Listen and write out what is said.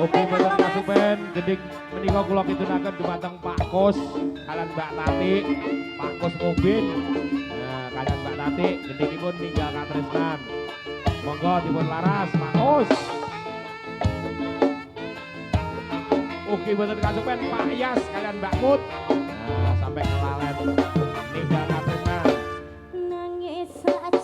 Oke, mboten kasupen gending menika kula kidungaken dumateng Pak Kus kalian Mbak Tati, Pak Kus Mubin. Nah, kalian Mbak Tati gendingipun ninggal katresnan. Monggo dipun laras Pak Kus. Oke, mboten kasupen Pak Yas kalian Mbak Mut. Nah, sampai kelalen ninggal katresnan. Nangis saat